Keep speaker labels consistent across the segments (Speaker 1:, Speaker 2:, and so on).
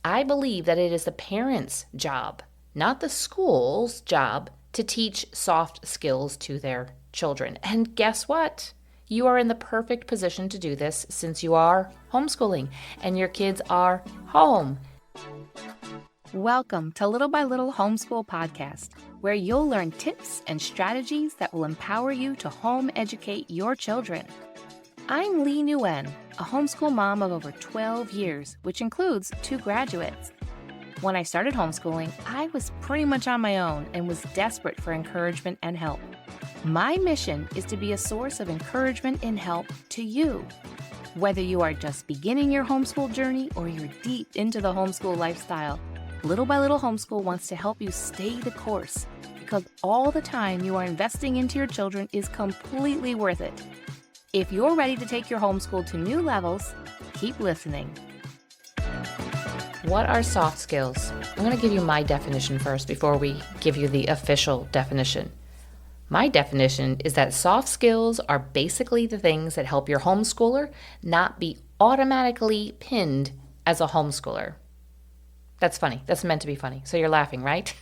Speaker 1: I believe that it is the parents' job, not the school's job, to teach soft skills to their children. And guess what? You are in the perfect position to do this since you are homeschooling and your kids are home.
Speaker 2: Welcome to Little by Little Homeschool Podcast, where you'll learn tips and strategies that will empower you to home educate your children. I'm Lee Nguyen, a homeschool mom of over 12 years, which includes 2 graduates. When I started homeschooling, I was pretty much on my own and was desperate for encouragement and help. My mission is to be a source of encouragement and help to you. Whether you are just beginning your homeschool journey or you're deep into the homeschool lifestyle, Little by Little Homeschool wants to help you stay the course because all the time you are investing into your children is completely worth it. If you're ready to take your homeschool to new levels, keep listening.
Speaker 1: What are soft skills? I'm going to give you my definition first before we give you the official definition. My definition is that soft skills are basically the things that help your homeschooler not be automatically pinned as a homeschooler. That's funny. That's meant to be funny. So you're laughing, right?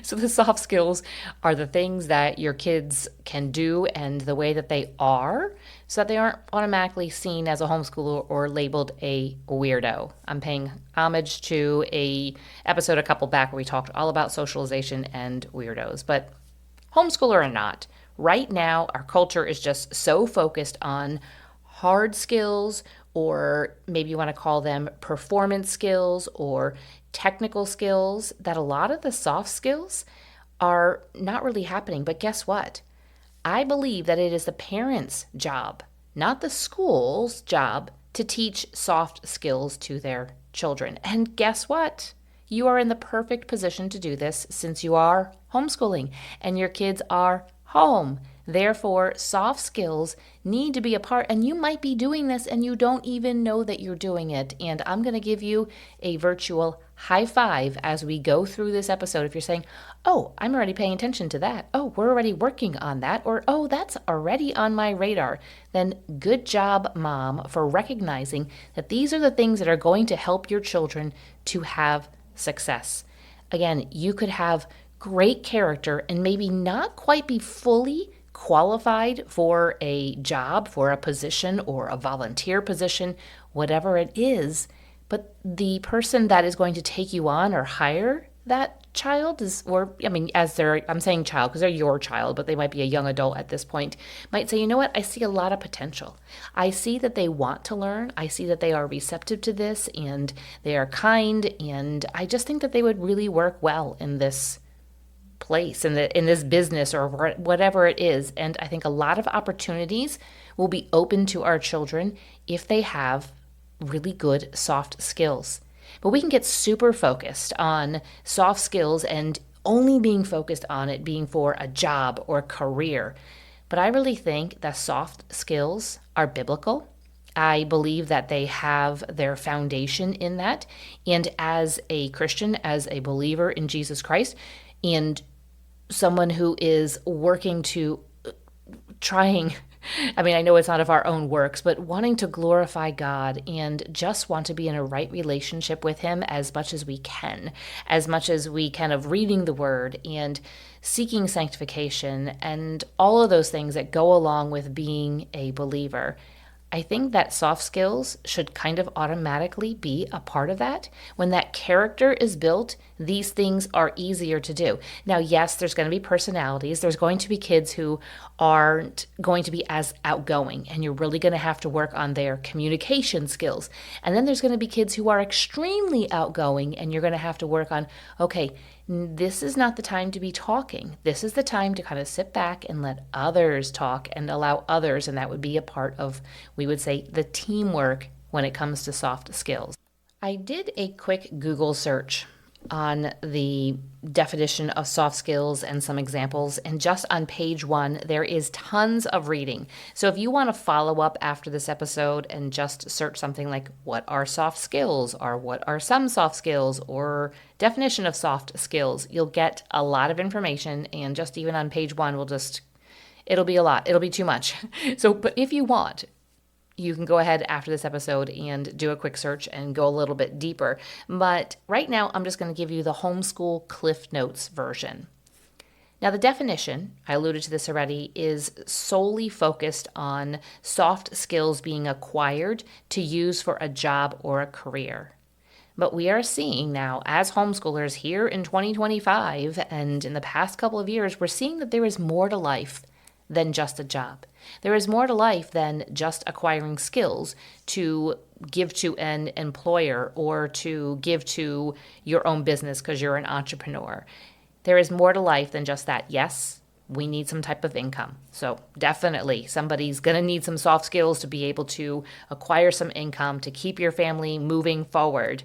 Speaker 1: So the soft skills are the things that your kids can do and the way that they are so that they aren't automatically seen as a homeschooler or labeled a weirdo. I'm paying homage to a episode a couple back where we talked all about socialization and weirdos. But homeschooler or not, right now our culture is just so focused on hard skills, or maybe you want to call them performance skills or technical skills, that a lot of the soft skills are not really happening. But guess what? I believe that it is the parents' job, not the school's job, to teach soft skills to their children. And guess what? You are in the perfect position to do this since you are homeschooling and your kids are home. Therefore, soft skills need to be a part, and you might be doing this and you don't even know that you're doing it. And I'm going to give you a virtual high five as we go through this episode. If you're saying, oh, I'm already paying attention to that. Oh, we're already working on that. Or, oh, that's already on my radar. Then good job, Mom, for recognizing that these are the things that are going to help your children to have success. Again, you could have great character and maybe not quite be fully qualified for a job, for a position or a volunteer position, whatever it is, but the person that is going to take you on or hire that child is, or I mean, I'm saying child because they're your child, but they might be a young adult at this point, might say, you know what, I see a lot of potential. I see that they want to learn. I see that they are receptive to this and they are kind. And I just think that they would really work well in this place, in this business or whatever it is. And I think a lot of opportunities will be open to our children if they have really good soft skills. But we can get super focused on soft skills and only being focused on it being for a job or career. But I really think that soft skills are biblical. I believe that they have their foundation in that. And as a Christian, as a believer in Jesus Christ, and someone who is working to I know it's not of our own works, but wanting to glorify God and just want to be in a right relationship with Him as much as we can of reading the Word and seeking sanctification and all of those things that go along with being a believer. I think that soft skills should kind of automatically be a part of that. When that character is built, these things are easier to do. Now, yes, there's going to be personalities. There's going to be kids who aren't going to be as outgoing, and you're really going to have to work on their communication skills. And then there's going to be kids who are extremely outgoing, and you're going to have to work on, okay, this is not the time to be talking. This is the time to kind of sit back and let others talk and allow others, and that would be a part of, we would say, the teamwork when it comes to soft skills. I did a quick Google search on the definition of soft skills and some examples, and just on page 1 there is tons of reading. So if you want to follow up after this episode and just search something like what are soft skills or what are some soft skills or definition of soft skills, you'll get a lot of information, and just even on page 1 it'll be a lot. It'll be too much. So but if you want, you can go ahead after this episode and do a quick search and go a little bit deeper. But right now, I'm just going to give you the Homeschool Cliff Notes version. Now, the definition, I alluded to this already, is solely focused on soft skills being acquired to use for a job or a career. But we are seeing now, as homeschoolers here in 2025 and in the past couple of years, we're seeing that there is more to life than just a job. There is more to life than just acquiring skills to give to an employer or to give to your own business because you're an entrepreneur. There is more to life than just that. Yes, we need some type of income. So definitely somebody's going to need some soft skills to be able to acquire some income to keep your family moving forward.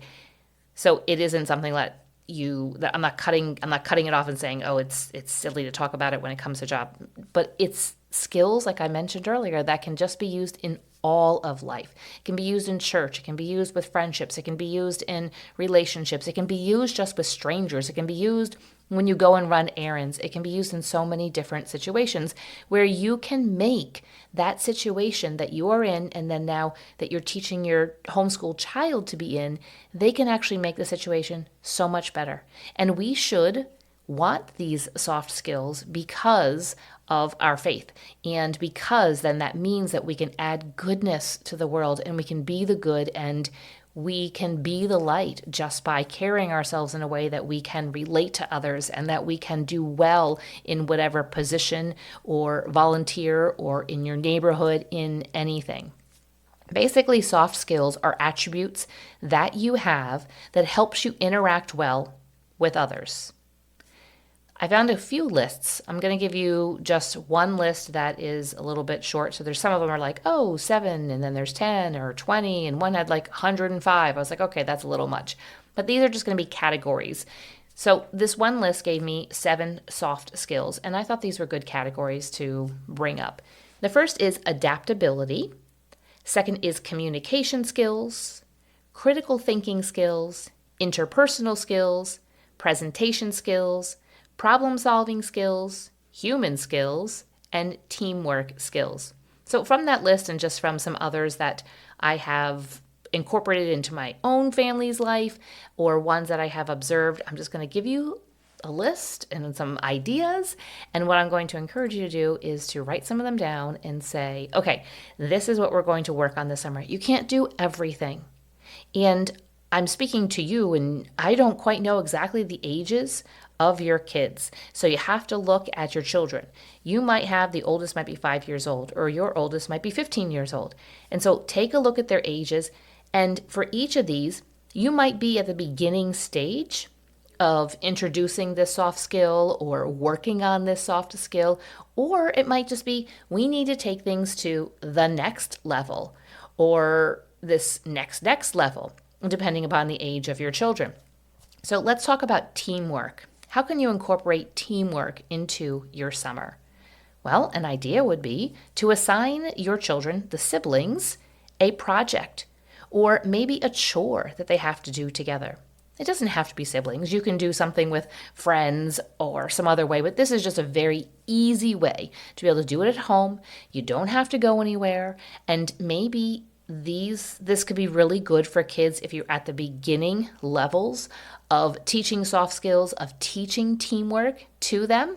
Speaker 1: So it isn't something that I'm not cutting it off and saying, oh, it's silly to talk about it when it comes to job. But it's skills, like I mentioned earlier, that can just be used in all of life. It can be used in church. It can be used with friendships. It can be used in relationships. It can be used just with strangers. It can be used when you go and run errands. It can be used in so many different situations where you can make that situation that you are in, and then now that you're teaching your homeschool child to be in, they can actually make the situation so much better. And we should want these soft skills because of our faith, and because then that means that we can add goodness to the world, and we can be the good, and we can be the light just by carrying ourselves in a way that we can relate to others and that we can do well in whatever position or volunteer or in your neighborhood, in anything. Basically, soft skills are attributes that you have that helps you interact well with others. I found a few lists. I'm going to give you just one list that is a little bit short. So there's some of them are like, oh, 7, and then there's 10 or 20, and one had like 105. I was like, okay, that's a little much. But these are just going to be categories. So this one list gave me 7 soft skills, and I thought these were good categories to bring up. The first is adaptability. Second is communication skills, critical thinking skills, interpersonal skills, presentation skills, problem-solving skills, human skills, and teamwork skills. So from that list, and just from some others that I have incorporated into my own family's life or ones that I have observed, I'm just going to give you a list and some ideas. And what I'm going to encourage you to do is to write some of them down and say, okay, this is what we're going to work on this summer. You can't do everything. And I'm speaking to you, and I don't quite know exactly the ages of your kids. So you have to look at your children. You might have, the oldest might be 5 years old, or your oldest might be 15 years old. And so take a look at their ages. And for each of these, you might be at the beginning stage of introducing this soft skill or working on this soft skill, or it might just be, we need to take things to the next level or this next level, depending upon the age of your children. So let's talk about teamwork. How can you incorporate teamwork into your summer? Well, an idea would be to assign your children, the siblings, a project or maybe a chore that they have to do together. It doesn't have to be siblings. You can do something with friends or some other way, but this is just a very easy way to be able to do it at home. You don't have to go anywhere, and maybe this could be really good for kids if you're at the beginning levels of teaching soft skills, of teaching teamwork to them,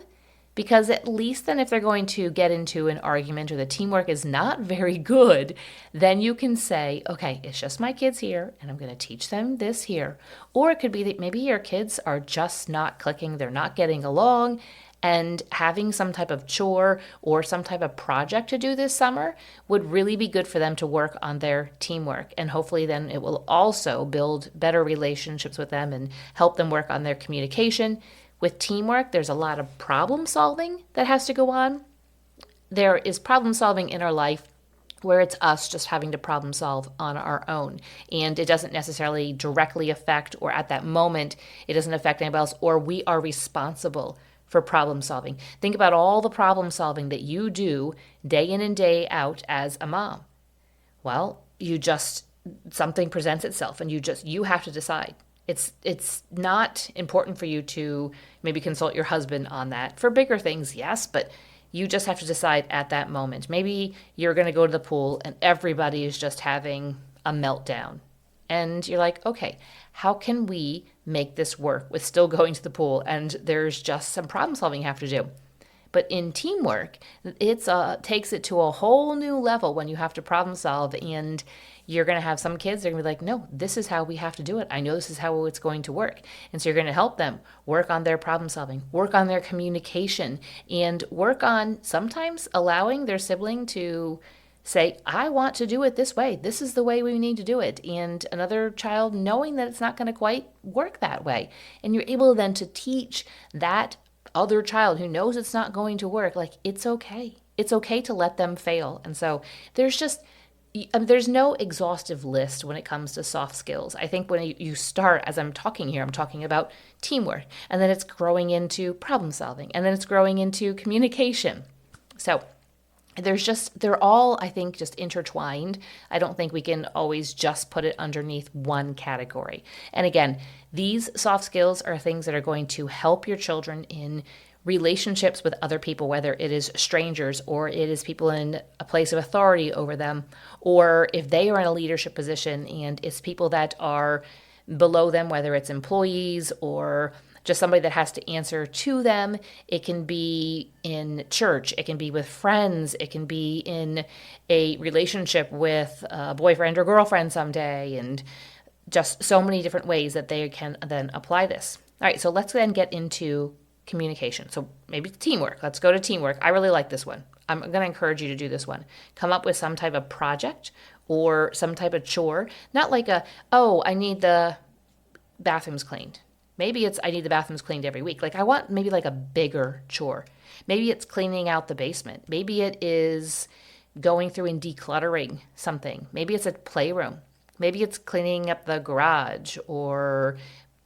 Speaker 1: because at least then if they're going to get into an argument or the teamwork is not very good, then you can say, okay, it's just my kids here and I'm going to teach them this here. Or it could be that maybe your kids are just not clicking, they're not getting along, and having some type of chore or some type of project to do this summer would really be good for them to work on their teamwork. And hopefully then it will also build better relationships with them and help them work on their communication. With teamwork, there's a lot of problem solving that has to go on. There is problem solving in our life where it's us just having to problem solve on our own. And it doesn't necessarily directly affect, or at that moment, it doesn't affect anybody else, or we are responsible for problem solving. Think about all the problem solving that you do day in and day out as a mom. Well, something presents itself and you have to decide. It's not important for you to maybe consult your husband on that. For bigger things, yes, but You just have to decide at that moment. Maybe you're going to go to the pool and everybody is just having a meltdown. And you're like, okay, how can we make this work with still going to the pool? And there's just some problem solving you have to do. But in teamwork, it takes it to a whole new level when you have to problem solve. And you're going to have some kids, they're going to be like, no, this is how we have to do it. I know this is how it's going to work. And so you're going to help them work on their problem solving, work on their communication, and work on sometimes allowing their sibling to say, I want to do it this way. This is the way we need to do it. And another child knowing that it's not going to quite work that way. And you're able then to teach that other child who knows it's not going to work, like, it's okay. It's okay to let them fail. And so there's no exhaustive list when it comes to soft skills. I think when you start, as I'm talking here, I'm talking about teamwork, and then it's growing into problem solving, and then it's growing into communication. So they're all, I think, just intertwined. I don't think we can always just put it underneath one category. And again, these soft skills are things that are going to help your children in relationships with other people, whether it is strangers or it is people in a place of authority over them, or if they are in a leadership position and it's people that are below them, whether it's employees or just somebody that has to answer to them. It can be in church. It can be with friends. It can be in a relationship with a boyfriend or girlfriend someday, and just so many different ways that they can then apply this. All right, so let's then get into communication. So maybe teamwork. Let's go to teamwork. I really like this one. I'm going to encourage you to do this one. Come up with some type of project or some type of chore. Not like I need the bathrooms cleaned. Maybe I need the bathrooms cleaned every week. Like, I want maybe like a bigger chore. Maybe it's cleaning out the basement. Maybe it is going through and decluttering something. Maybe it's a playroom. Maybe it's cleaning up the garage or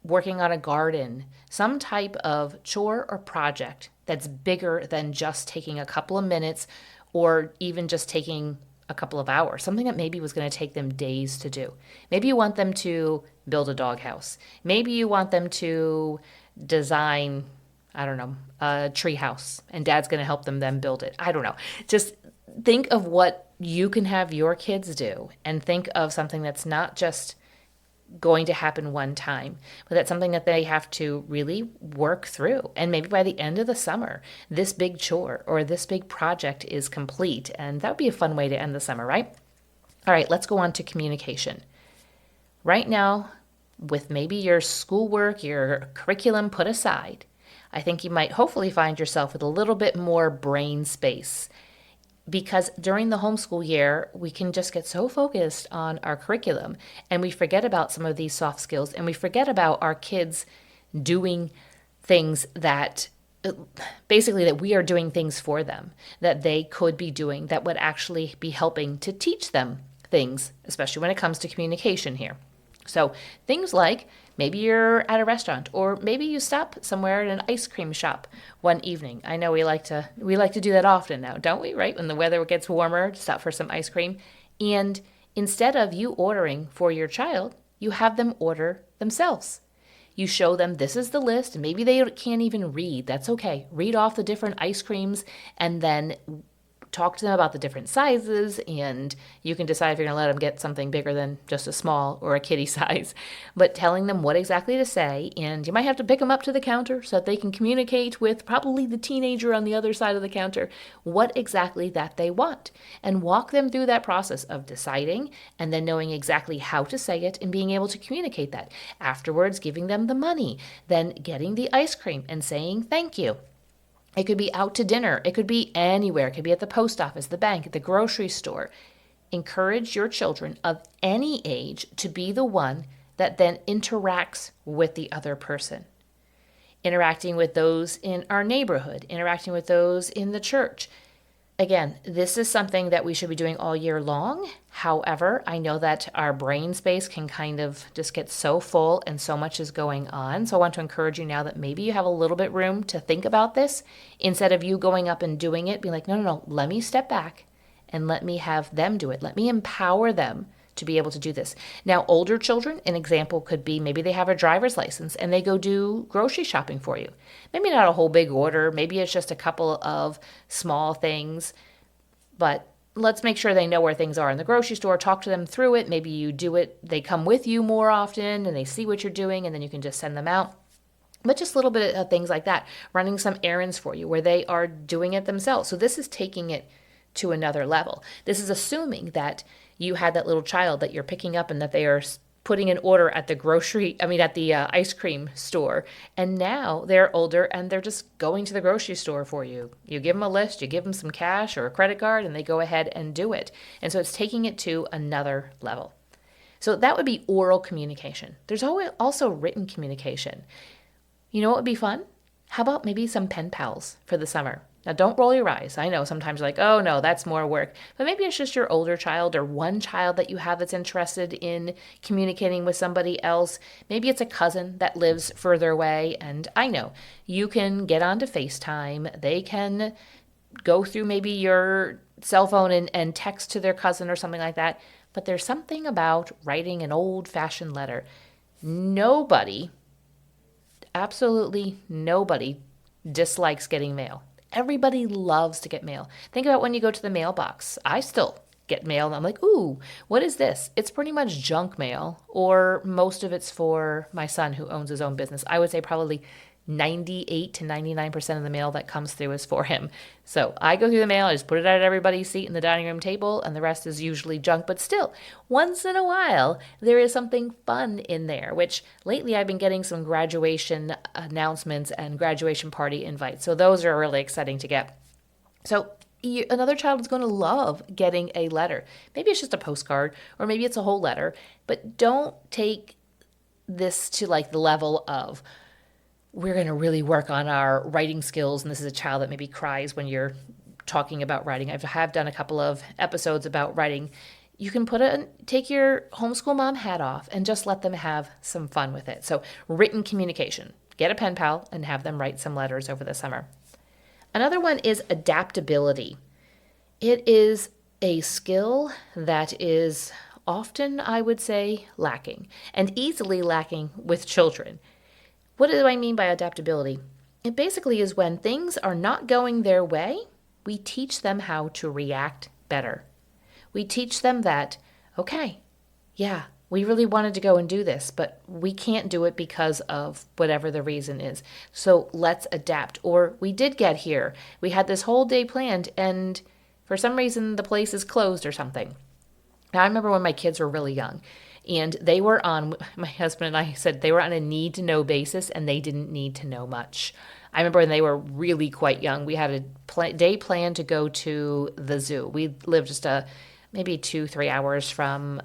Speaker 1: working on a garden. Some type of chore or project that's bigger than just taking a couple of minutes or even just taking a couple of hours, something that maybe was going to take them days to do. Maybe you want them to build a doghouse. Maybe you want them to design, I don't know, a tree house, and dad's going to help them then build it. I don't know. Just think of what you can have your kids do, and think of something that's not just going to happen one time, but that's something that they have to really work through. And maybe by the end of the summer, this big chore or this big project is complete. And that would be a fun way to end the summer, right? All right, let's go on to communication. Right now, with maybe your schoolwork, your curriculum put aside, I think you might hopefully find yourself with a little bit more brain space. Because during the homeschool year, we can just get so focused on our curriculum and we forget about some of these soft skills, and we forget about our kids doing things that basically that we are doing things for them that they could be doing that would actually be helping to teach them things, especially when it comes to communication here. So things like maybe you're at a restaurant, or maybe you stop somewhere at an ice cream shop one evening. I know we like to do that often now, don't we? Right? When the weather gets warmer, stop for some ice cream. And instead of you ordering for your child, you have them order themselves. You show them this is the list. Maybe they can't even read. That's okay. Read off the different ice creams and then talk to them about the different sizes, and you can decide if you're going to let them get something bigger than just a small or a kiddie size, but telling them what exactly to say. And you might have to pick them up to the counter so that they can communicate with probably the teenager on the other side of the counter what exactly that they want, and walk them through that process of deciding and then knowing exactly how to say it and being able to communicate that. Afterwards, giving them the money, then getting the ice cream and saying thank you. It could be out to dinner. It could be anywhere. It could be at the post office, the bank, at the grocery store. Encourage your children of any age to be the one that then interacts with the other person. Interacting with those in our neighborhood, interacting with those in the church. Again, this is something that we should be doing all year long. However, I know that our brain space can kind of just get so full and so much is going on. So I want to encourage you now that maybe you have a little bit room to think about this instead of you going up and doing it, being like, no, let me step back and let me have them do it. Let me empower them to be able to do this. Now, older children, an example could be maybe they have a driver's license and they go do grocery shopping for you. Maybe not a whole big order, maybe it's just a couple of small things, but let's make sure they know where things are in the grocery store. Talk to them through it. Maybe you do it, they come with you more often and they see what you're doing, and then you can just send them out. But just a little bit of things like that, running some errands for you where they are doing it themselves. So this is taking it to another level. This is assuming that you had that little child that you're picking up and that they are putting an order at the ice cream store. And now they're older and they're just going to the grocery store for you. You give them a list, you give them some cash or a credit card, and they go ahead and do it. And so it's taking it to another level. So that would be oral communication. There's also written communication. You know what would be fun? How about maybe some pen pals for the summer? Now, don't roll your eyes. I know sometimes you're like, oh no, that's more work. But maybe it's just your older child or one child that you have that's interested in communicating with somebody else. Maybe it's a cousin that lives further away. And I know you can get onto FaceTime. They can go through maybe your cell phone and text to their cousin or something like that. But there's something about writing an old-fashioned letter. Absolutely nobody dislikes getting mail. Everybody loves to get mail. Think about when you go to the mailbox. I still get mail and I'm like, ooh, what is this? It's pretty much junk mail, or most of it's for my son who owns his own business. I would say probably 98 to 99% of the mail that comes through is for him. So I go through the mail, I just put it at everybody's seat in the dining room table, and the rest is usually junk. But still, once in a while, there is something fun in there, which lately I've been getting some graduation announcements and graduation party invites. So those are really exciting to get. So another child is going to love getting a letter. Maybe it's just a postcard, or maybe it's a whole letter, but don't take this to like the level of, we're going to really work on our writing skills. And this is a child that maybe cries when you're talking about writing. I have done a couple of episodes about writing. You can take your homeschool mom hat off and just let them have some fun with it. So written communication. Get a pen pal and have them write some letters over the summer. Another one is adaptability. It is a skill that is often, I would say, lacking, and easily lacking with children. What do I mean by adaptability? It basically is when things are not going their way, we teach them how to react better. We teach them that, okay, yeah, we really wanted to go and do this, but we can't do it because of whatever the reason is. So let's adapt. Or we did get here. We had this whole day planned, and for some reason the place is closed or something. Now, I remember when my kids were really young, and they were my husband and I said they were on a need-to-know basis, and they didn't need to know much. I remember when they were really quite young, we had a day planned to go to the zoo. We lived just maybe 2-3 hours from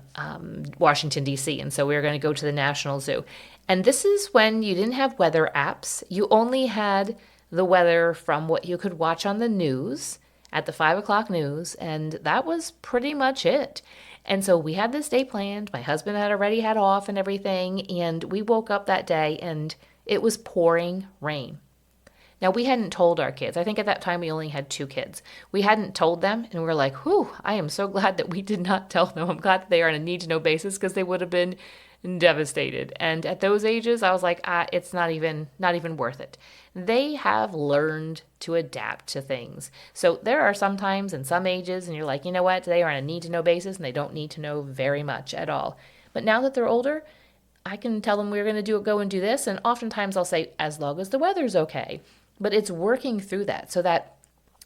Speaker 1: Washington, D.C., and so we were going to go to the National Zoo. And this is when you didn't have weather apps. You only had the weather from what you could watch on the news at the 5 o'clock news, and that was pretty much it. And so we had this day planned. My husband had already had off and everything, and we woke up that day and it was pouring rain. Now, we hadn't told our kids. I think at that time we only had 2 kids. We hadn't told them, and we were like, whew, I am so glad that we did not tell them. I'm glad that they are on a need-to-know basis, because they would have been devastated. And at those ages, I was like, it's not even worth it. They have learned to adapt to things. So there are some times in some ages, and you're like, you know what, they are on a need-to-know basis, and they don't need to know very much at all. But now that they're older, I can tell them we're going to go and do this, and oftentimes I'll say, as long as the weather's okay. But it's working through that so that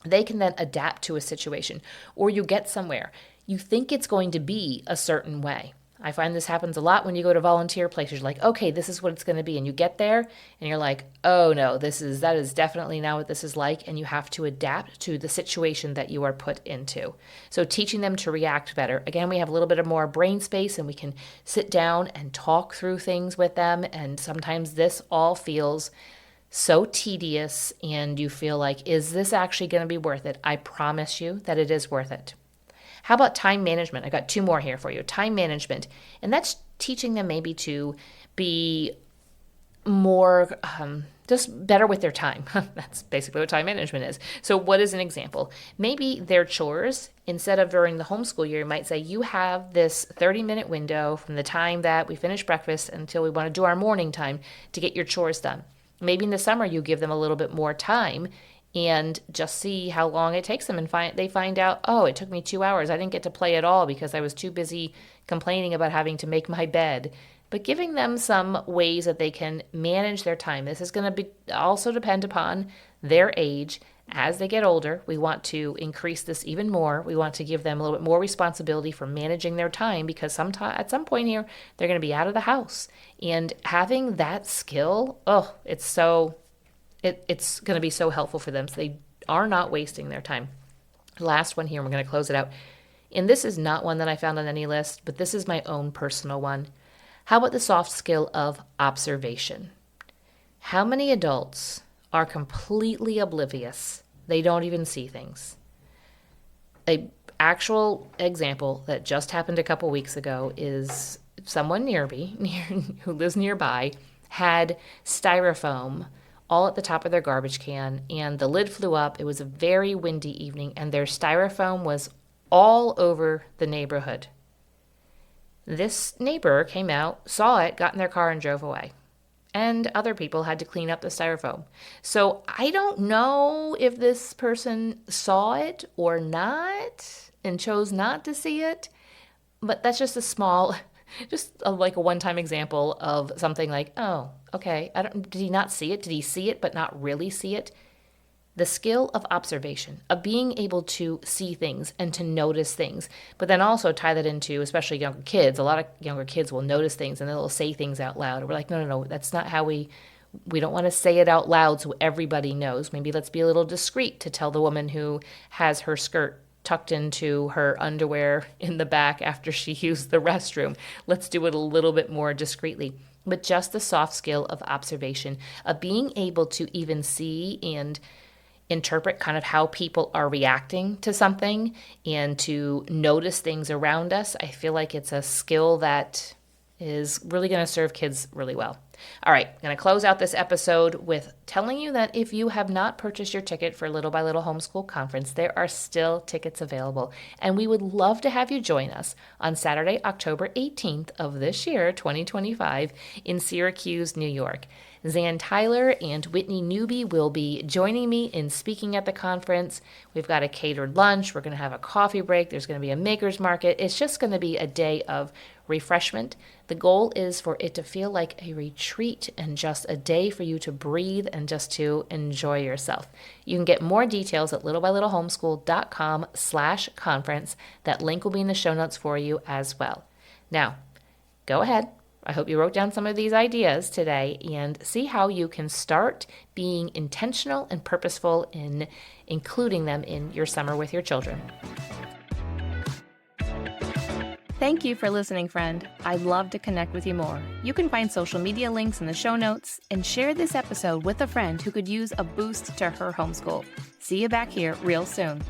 Speaker 1: they can then adapt to a situation. Or you get somewhere, you think it's going to be a certain way. I find this happens a lot when you go to volunteer places. You're like, okay, this is what it's going to be. And you get there and you're like, oh no, that is definitely not what this is like. And you have to adapt to the situation that you are put into. So teaching them to react better. Again, we have a little bit of more brain space and we can sit down and talk through things with them. And sometimes this all feels so tedious and you feel like, is this actually going to be worth it? I promise you that it is worth it. How about time management? I got 2 more here for you. Time management. And that's teaching them maybe to be more just better with their time. That's basically what time management is. So what is an example? Maybe their chores, instead of during the homeschool year, you might say you have this 30-minute window from the time that we finish breakfast until we want to do our morning time to get your chores done. Maybe in the summer you give them a little bit more time and just see how long it takes them, and they find out, oh, it took me 2 hours. I didn't get to play at all because I was too busy complaining about having to make my bed. But giving them some ways that they can manage their time. This is going to be also depend upon their age. As they get older, we want to increase this even more. We want to give them a little bit more responsibility for managing their time, because at some point here, they're going to be out of the house. And having that skill, it's going to be so helpful for them, so they are not wasting their time. Last one here, we're going to close it out. And this is not one that I found on any list, but this is my own personal one. How about the soft skill of observation? How many adults are completely oblivious? They don't even see things. An actual example that just happened a couple weeks ago is someone near me, who lives nearby, had styrofoam all at the top of their garbage can, and the lid flew up. It was a very windy evening, and their styrofoam was all over the neighborhood. This neighbor came out, saw it, got in their car, and drove away. And other people had to clean up the styrofoam. So I don't know if this person saw it or not and chose not to see it, but that's just a small, like a one-time example of something like, oh, okay, did he not see it? Did he see it but not really see it? The skill of observation, of being able to see things and to notice things, but then also tie that into, especially younger kids. A lot of younger kids will notice things and they'll say things out loud. We're like, no, that's not how we don't want to say it out loud so everybody knows. Maybe let's be a little discreet to tell the woman who has her skirt tucked into her underwear in the back after she used the restroom. Let's do it a little bit more discreetly. But just the soft skill of observation, of being able to even see and interpret kind of how people are reacting to something and to notice things around us. I feel like it's a skill that is really going to serve kids really well. All right, I'm going to close out this episode with telling you that if you have not purchased your ticket for Little by Little Homeschool Conference, there are still tickets available, and we would love to have you join us on Saturday, October 18th of this year, 2025, in Syracuse, New York. Zan Tyler and Whitney Newby will be joining me in speaking at the conference. We've got a catered lunch. We're going to have a coffee break. There's going to be a maker's market. It's just going to be a day of refreshment. The goal is for it to feel like a retreat and just a day for you to breathe and just to enjoy yourself. You can get more details at littlebylittlehomeschool.com/conference. That link will be in the show notes for you as well. Now, go ahead. I hope you wrote down some of these ideas today and see how you can start being intentional and purposeful in including them in your summer with your children.
Speaker 2: Thank you for listening, friend. I'd love to connect with you more. You can find social media links in the show notes and share this episode with a friend who could use a boost to her homeschool. See you back here real soon.